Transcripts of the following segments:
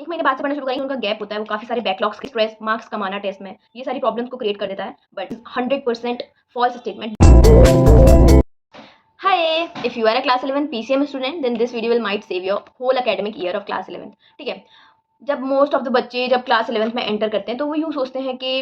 1 महीने बाद से पढ़ना शुरू करेंगे, उनका गैप होता है, वो काफ़ी सारे बैकलॉग्स के स्ट्रेस, मार्क्स कमाना टेस्ट में, ये सारी प्रॉब्लम्स को क्रिएट कर देता है। But 100% false statement. Hi, if you are a class 11 PCM student, then this video will might save your whole academic year of class 11. ठीक है, जब मोस्ट ऑफ द बच्चे जब क्लास 11th में एंटर करते हैं तो वो यूँ सोचते हैं कि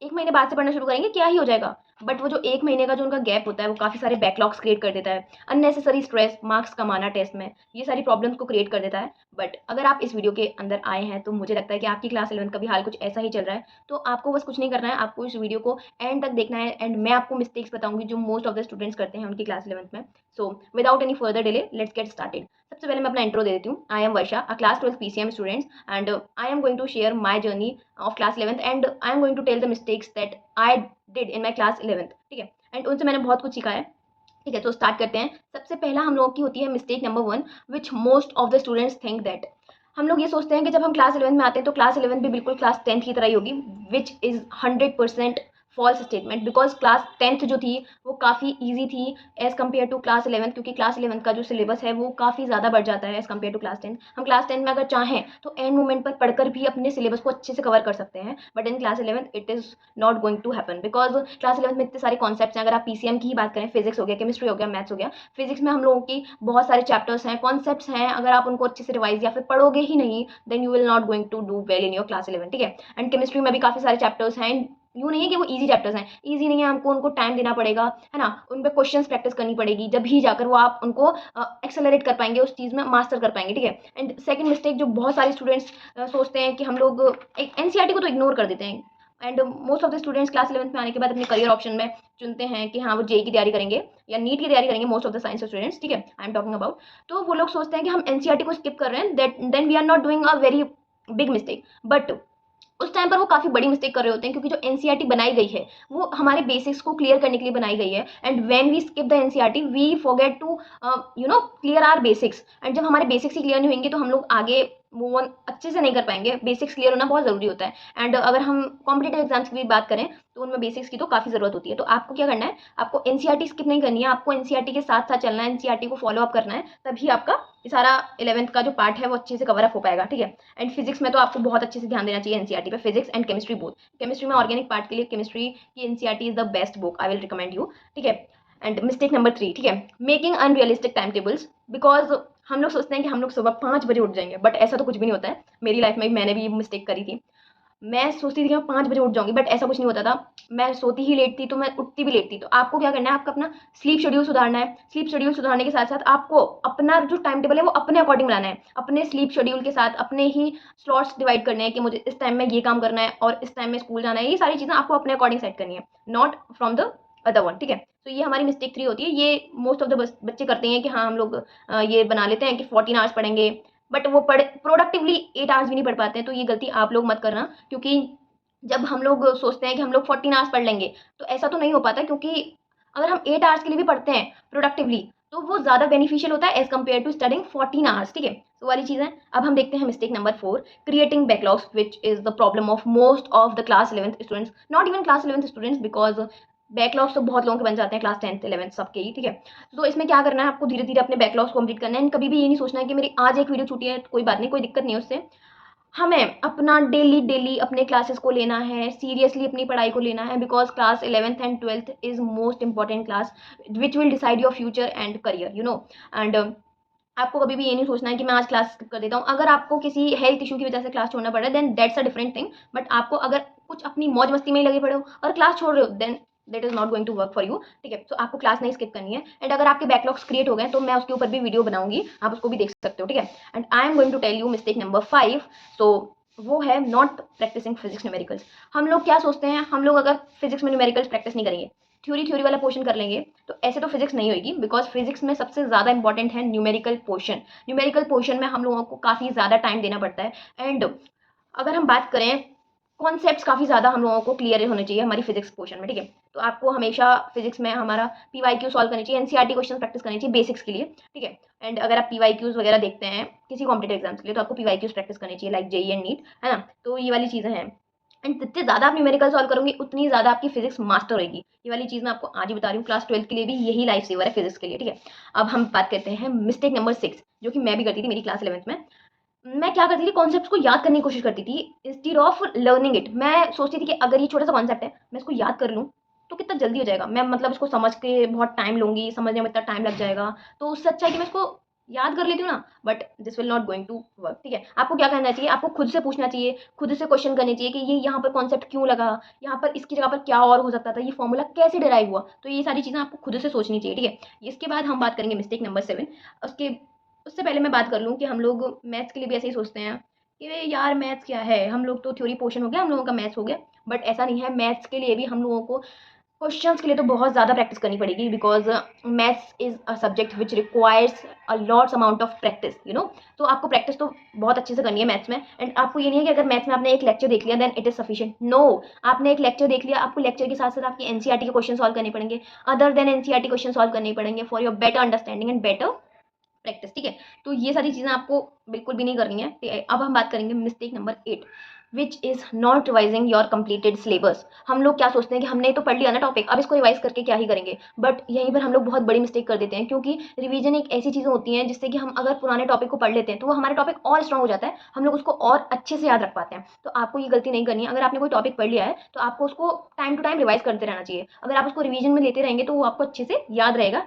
1 महीने बाद से पढ़ना शुरू करेंगे, क्या ही हो जाएगा। बट वो जो 1 महीने का जो उनका गैप होता है, वो काफ़ी सारे बैकलॉग्स क्रिएट कर देता है, अननेसेसरी स्ट्रेस, मार्क्स कमाना टेस्ट में, ये सारी प्रॉब्लम्स को क्रिएट कर देता है। बट अगर आप इस वीडियो के अंदर आए हैं तो मुझे लगता है कि आपकी क्लास 11 का भी हाल कुछ ऐसा ही चल रहा है। तो आपको बस कुछ नहीं करना है, आपको इस वीडियो को एंड तक देखना है एंड मैं आपको मिस्टेक्स बताऊंगी जो मोस्ट ऑफ द स्टूडेंट्स करते हैं उनकी क्लास 11th में। So without any further delay let's get started. सबसे पहले मैं अपना इंट्रो दे देती हूँ। I am Varsha, a class 12 PCM students, and I am going to share my journey of class 11th and I am going to tell the mistakes that I did in my class 11th। ठीक है, and उनसे मैंने बहुत कुछ सीखा है। ठीक है, तो स्टार्ट करते हैं। सबसे पहला हम लोगों की होती है mistake number 1, which most of the students think that. हम लोग ये सोचते हैं कि जब हम क्लास 11 में आते हैं तो क्लास 11 भी बिल्कुल क्लास 10th की तरह ही होगी, which is 100% false statement. Because class 10th जो थी वो काफ़ी ईजी थी as compare to class 11th, क्योंकि क्लास 11th का जो सिलेबस है वो काफ़ी ज़्यादा बढ़ जाता है as compare to class 10th। हम क्लास 10th में अगर चाहें तो एंड मोमेंट पर पढ़कर भी अपने सिलेबस को अच्छे से कवर कर सकते हैं, but in class 11th it is not going to happen. Because class 11th में इतने सारे कॉन्सेप्ट्स हैं। अगर आप PCM की ही बात करें, फिजिक्स हो गया, केमिस्ट्री हो गया, मैथ्स हो गया। फिजिक्स में हम लोगों की बहुत सारे चैप्टर्स हैं, कॉन्सेप्ट्स हैं। अगर आप उनको अच्छे से रिवाइज या फिर पढ़ोगे ही नहीं, then you will not going to do well in your class 11। ठीक है, एंड केमिस्ट्री में भी काफ़ी सारे चैप्टर्स हैं। यूँ नहीं है कि वो ईजी चैप्टर्स हैं, ईजी नहीं है, हमको उनको टाइम देना पड़ेगा, है ना। उन पे क्वेश्चंस प्रैक्टिस करनी पड़ेगी, जब ही जाकर वो आप उनको एक्सेलरेट कर पाएंगे, उस चीज़ में मास्टर कर पाएंगे। ठीक है, एंड सेकंड मिस्टेक जो बहुत सारे स्टूडेंट्स सोचते हैं कि हम लोग एक NCERT को तो इग्नोर कर देते हैं, and most of the students class 11th में आने के बाद अपने करियर ऑप्शन में चुनते हैं कि हाँ वो JEE की तैयारी करेंगे या नीट की तैयारी करेंगे। Most of the science students, ठीक है, आई एम टॉकिंग अबाउट। तो वो लोग सोचते हैं कि हम NCERT को स्किप कर रहे हैं, that then we are not doing a very big mistake. But उस टाइम पर वो काफ़ी बड़ी मिस्टेक कर रहे होते हैं, क्योंकि जो NCERT बनाई गई है वो हमारे बेसिक्स को क्लियर करने के लिए बनाई गई है। And when we skip the NCERT we forget to clear our basics. And जब हमारे बेसिक्स ही क्लियर नहीं होंगे तो हम लोग आगे मूव ऑन अच्छे से नहीं कर पाएंगे। बेसिक्स क्लियर होना बहुत ज़रूरी होता है। एंड अगर हम कॉम्पिटेटिव एग्जाम्स की भी बात करें तो उनमें बेसिक्स की तो काफ़ी ज़रूरत होती है। तो आपको क्या करना है, आपको NCERT स्किप नहीं करनी है, आपको NCERT के साथ साथ चलना है, NCERT को फॉलो अप करना है, तभी आपका ये सारा 11th का जो पार्ट है वो अच्छे से कवर अप हो पाएगा। ठीक है, एंड फिजिक्स में तो आपको बहुत अच्छे से ध्यान देना चाहिए NCERT पे, physics and chemistry both. Chemistry में ऑर्गेनिक पार्ट के लिए केमिस्ट्री की NCERT is the best book, I will recommend you. ठीक है, एंड मिस्टेक नंबर 3, ठीक है, making unrealistic time tables. Because हम लोग सोचते हैं कि हम लोग सुबह 5 बजे उठ जाएंगे, बट ऐसा तो कुछ भी नहीं होता है। मेरी लाइफ में मैंने भी ये मिस्टेक करी थी। मैं सोचती थी कि मैं 5 बजे उठ जाऊंगी, बट ऐसा कुछ नहीं होता था। मैं सोती ही लेट थी तो मैं उठती भी लेट थी। तो आपको क्या करना है, आपका अपना स्लीप शेड्यूल सुधारना है। स्लीप शेड्यूल सुधारने के साथ साथ आपको अपना जो टाइम टेबल है वो अपने अकॉर्डिंग बनाना है। अपने स्लीप शेड्यूल के साथ अपने ही स्लॉट्स डिवाइड करने हैं कि मुझे इस टाइम में ये काम करना है और इस टाइम में स्कूल जाना है। ये सारी चीज़ें आपको अपने अकॉर्डिंग सेट करनी है, not from the other one. ठीक है, तो ये हमारी मिस्टेक 3 होती है। ये मोस्ट ऑफ द बच्चे करते हैं कि हाँ हम लोग ये बना लेते हैं कि 14 आवर्स पढ़ेंगे, बट वो पढ़ प्रोडक्टिवली 8 आवर्स भी नहीं पढ़ पाते हैं। तो ये गलती आप लोग मत करना, क्योंकि जब हम लोग सोचते हैं कि हम लोग 14 आवर्स पढ़ लेंगे तो ऐसा तो नहीं हो पाता। क्योंकि अगर हम 8 आवर्स के लिए भी पढ़ते हैं प्रोडक्टिवली तो वो ज़्यादा बेनिफिशियल होता है as compare to studying 14 hours. ठीक है, तो वाली चीज़ है। अब हम देखते हैं mistake number 4, creating backlogs, which is the problem of most of the class 11th students, not even class 11th students, because backlogs तो बहुत लोगों के बन जाते हैं क्लास 10th 11th सबके ही। ठीक है, तो इसमें क्या करना है, आपको धीरे धीरे अपने बैकलॉग्स कंप्लीट करना है। कभी भी ये नहीं सोचना है कि मेरी आज एक वीडियो छूटी है तो कोई बात नहीं, कोई दिक्कत नहीं है उससे। हमें अपना डेली डेली अपने क्लासेस को लेना है, सीरियसली अपनी पढ़ाई को लेना है, because class 11th and 12th is most important class which will decide your future and career, you know. And आपको कभी भी ये नहीं सोचना है कि मैं आज क्लास स्किप कर देता हूँ। अगर आपको किसी हेल्थ इशू की वजह से क्लास छोड़ना पड़ रहा है then that's a different thing. But आपको अगर कुछ अपनी मौज मस्ती में ही लगे पड़े हो और क्लास छोड़ रहे हो then that is not going to work for you. ठीक है, तो आपको क्लास नहीं स्किप करनी है। एंड अगर आपके बैकलॉग्स क्रिएट हो गए तो मैं उसके ऊपर भी वीडियो बनाऊंगी, आप उसको भी देख सकते हो। ठीक है, and I am going to tell you mistake number 5। So वो है नॉट प्रैक्टिसिंग फिजिक्स न्यूमेरिकल्स। हम लोग क्या सोचते हैं, हम लोग अगर फिजिक्स में न्यूमेरिकल्स प्रैक्टिस नहीं करेंगे, थ्योरी वाला पोर्शन कर लेंगे तो ऐसे तो फिजिक्स नहीं होगी। बिकॉज फिजिक्स में सबसे ज़्यादा इंपॉर्टेंट है न्यूमेरिकल पोर्शन। न्यूमेरिकल पोर्शन में हम लोगों को काफ़ी ज़्यादा टाइम देना पड़ता है। एंड अगर हम बात करें, कॉन्सेप्ट्स काफ़ी ज़्यादा हम लोगों को क्लियर होने चाहिए हमारी फिजिक्स पोर्शन में। ठीक है, तो आपको हमेशा फिजिक्स में हमारा PYQ सॉल्व करनी चाहिए, NCERT क्वेश्चन प्रैक्टिस करनी चाहिए बेसिक्स के लिए। ठीक है, एंड अगर आप PYQs वगैरह देखते हैं किसी कॉम्पिटेटिव एग्जाम्स के लिए तो आपको PYQs प्रैक्टिस करनी चाहिए, लाइक JEE एंड नीट, है ना। तो ये वाली चीज़ें हैं। एंड जितने ज़्यादा आप न्यूमेरिकल सॉल्व करोगे उतनी ज़्यादा आपकी फिजिक्स मास्टर होगी। ये वाली चीज़ मैं आपको आज ही बता रही हूँ, क्लास 12th के लिए भी यही लाइफ सेवर है फिजिक्स के लिए। ठीक है, अब हम बात करते हैं मिस्टेक नंबर 6, जो कि मैं भी करती थी मेरी क्लास 11th में। मैं क्या करती थी, कॉन्सेप्ट्स को याद करने की कोशिश करती थी इंस्टेड ऑफ लर्निंग इट। मैं सोचती थी कि अगर ये छोटा सा कॉन्सेप्ट है, मैं इसको याद कर लूँ तो कितना जल्दी हो जाएगा। मैं मतलब इसको समझ के बहुत टाइम लूँगी, समझने में इतना टाइम लग जाएगा, तो उससे अच्छा है कि मैं इसको याद कर लेती हूँ ना। But this will not going to work, ठीक है। आपको क्या करना चाहिए, आपको खुद से पूछना चाहिए, खुद से क्वेश्चन करने चाहिए कि ये यहाँ पर कॉन्सेप्ट क्यों लगा, यहाँ पर इसकी जगह पर क्या और हो सकता था, ये फॉर्मूला कैसे डिराइव हुआ। तो ये सारी चीज़ें आपको खुद से सोचनी चाहिए, ठीक है। इसके बाद हम बात करेंगे मिस्टेक नंबर 7। उसके उससे पहले मैं बात कर लूँ कि हम लोग मैथ्स के लिए भी ऐसे ही सोचते हैं कि यार मैथ्स क्या है, हम लोग तो थ्योरी पोर्शन हो गया, हम लोगों का मैथ्स हो गया। बट ऐसा नहीं है, मैथ्स के लिए भी हम लोगों को क्वेश्चंस के लिए तो बहुत ज़्यादा प्रैक्टिस करनी पड़ेगी, because maths is a subject which requires a lots amount of practice, you know. तो आपको प्रैक्टिस तो बहुत अच्छे से करनी है मैथ्स में। एंड आपको ये नहीं है कि अगर मैथ्स में आपने एक लेक्चर देख लिया then it is sufficient, no. आपने एक लेक्चर देख लिया, आपको लेक्चर के साथ साथ आपकी एनसीईआरटी के क्वेश्चन सॉल्व करने पड़ेंगे, other than NCERT question solve करने पड़ेंगे for your better understanding and better practice, ठीक है। तो ये सारी चीज़ें आपको बिल्कुल भी नहीं करनी है, ठीक है। अब हम बात करेंगे mistake number 8, which is not revising your completed syllabus. हम लोग क्या सोचते हैं कि हमने तो पढ़ लिया ना टॉपिक, अब इसको रिवाइज करके क्या ही करेंगे। बट यहीं पर हम लोग बहुत बड़ी मिस्टेक कर देते हैं, क्योंकि रिवीजन एक ऐसी चीज़ होती है जिससे कि हम अगर पुराने टॉपिक को पढ़ लेते हैं तो वो हमारा टॉपिक और स्ट्रॉन्ग हो जाता है, हम लोग उसको और अच्छे से याद रख पाते हैं। तो आपको ये गलती नहीं करनी है। अगर आपने कोई टॉपिक पढ़ लिया है तो आपको उसको टाइम टू टाइम रिवाइज करते रहना चाहिए। अगर आप उसको रिवीजन में लेते रहेंगे तो वो आपको अच्छे से याद रहेगा।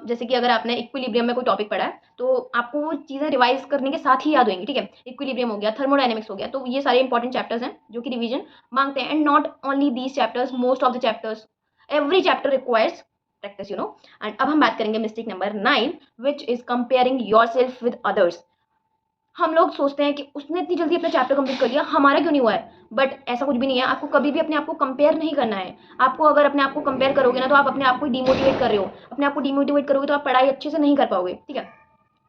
जैसे कि अगर आपने इक्विलिब्रियम में कोई टॉपिक पढ़ा है तो आपको वो चीज़ें रिवाइज करने के साथ ही याद होंगी, ठीक है। इक्विलिब्रियम हो गया, थर्मोडायनेमिक्स हो गया, तो ये सारे इंपॉर्टेंट चैप्टर्स हैं जो कि रिवीजन मांगते हैं। And not only these chapters, most of the chapters, every chapter requires practice, you know. And अब हम बात करेंगे mistake number 9, which is comparing your self with others. हम लोग सोचते हैं कि उसने इतनी जल्दी अपना चैप्टर कंप्लीट कर लिया, हमारा क्यों नहीं हुआ है। बट ऐसा कुछ भी नहीं है। आपको कभी भी अपने आप को कंपेयर नहीं करना है। आपको अगर अपने आप को कंपेयर करोगे ना तो आप अपने आप को डिमोटिवेट कर रहे हो। अपने आप को डिमोटिवेट करोगे तो आप पढ़ाई अच्छे से नहीं कर पाओगे, ठीक है।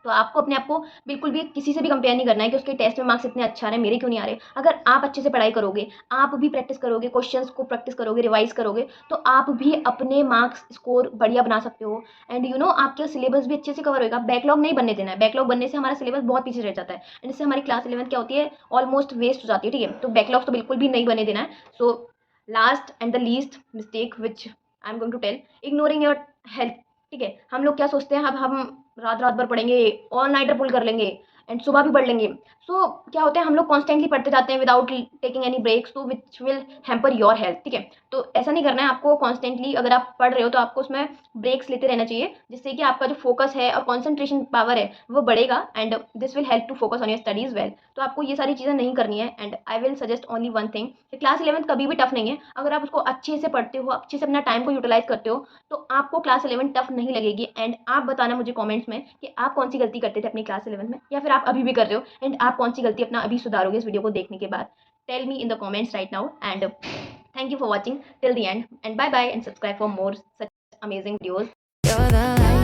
तो आपको अपने आप को बिल्कुल भी किसी से भी कंपेयर नहीं करना है कि उसके टेस्ट में मार्क्स इतने अच्छे आ रहे हैं, मेरे क्यों नहीं आ रहे। अगर आप अच्छे से पढ़ाई करोगे, आप भी प्रैक्टिस करोगे, क्वेश्चंस को प्रैक्टिस करोगे, रिवाइज करोगे, तो आप भी अपने मार्क्स स्कोर बढ़िया बना सकते हो। एंड यू नो आपका सिलेबस भी अच्छे से कवर होगा। बैकलॉग नहीं बनने देना है। बैकलॉग बनने से हमारा सिलेबस बहुत पीछे रह जाता है एंड इससे हमारी क्लास 11 क्या होती है, ऑलमोस्ट वेस्ट हो जाती है, ठीक है। तो बैकलॉग तो बिल्कुल भी नहीं बने देना है। So last and the least mistake which I am going to tell, ignoring your health, ठीक है। हम लोग क्या सोचते हैं, अब हम रात रात भर पढ़ेंगे, ऑल नाइटर पुल कर लेंगे एंड सुबह भी पढ़ लेंगे। सो क्या होता है, हम लोग कॉन्स्टेंटली पढ़ते जाते हैं विदाउट टेकिंग एनी ब्रेक्स, तो which will hamper your health, ठीक है। तो ऐसा नहीं करना है आपको। कॉन्स्टेंटली अगर आप पढ़ रहे हो तो आपको उसमें ब्रेक्स लेते रहना चाहिए, जिससे कि आपका जो फोकस है और कॉन्सेंट्रेशन पावर है वो बढ़ेगा and this will help to focus on your studies well. तो आपको ये सारी चीज़ें नहीं करनी है। And I will suggest only one thing, class 11 कभी भी टफ नहीं है। अगर आप उसको अच्छे से पढ़ते हो, अच्छे से अपना टाइम को यूटिलाइज करते हो, तो आपको क्लास 11 टफ नहीं लगेगी। एंड आप बताना मुझे कमेंट्स में कि आप कौन सी गलती करते थे अपनी क्लास 11 में, या फिर आप अभी भी कर रहे हो एंड आप कौन सी गलती अपना अभी सुधारोगे इस वीडियो को देखने के बाद। Tell me in the comments right now and thank you for watching till the end and bye bye and subscribe for more such amazing videos.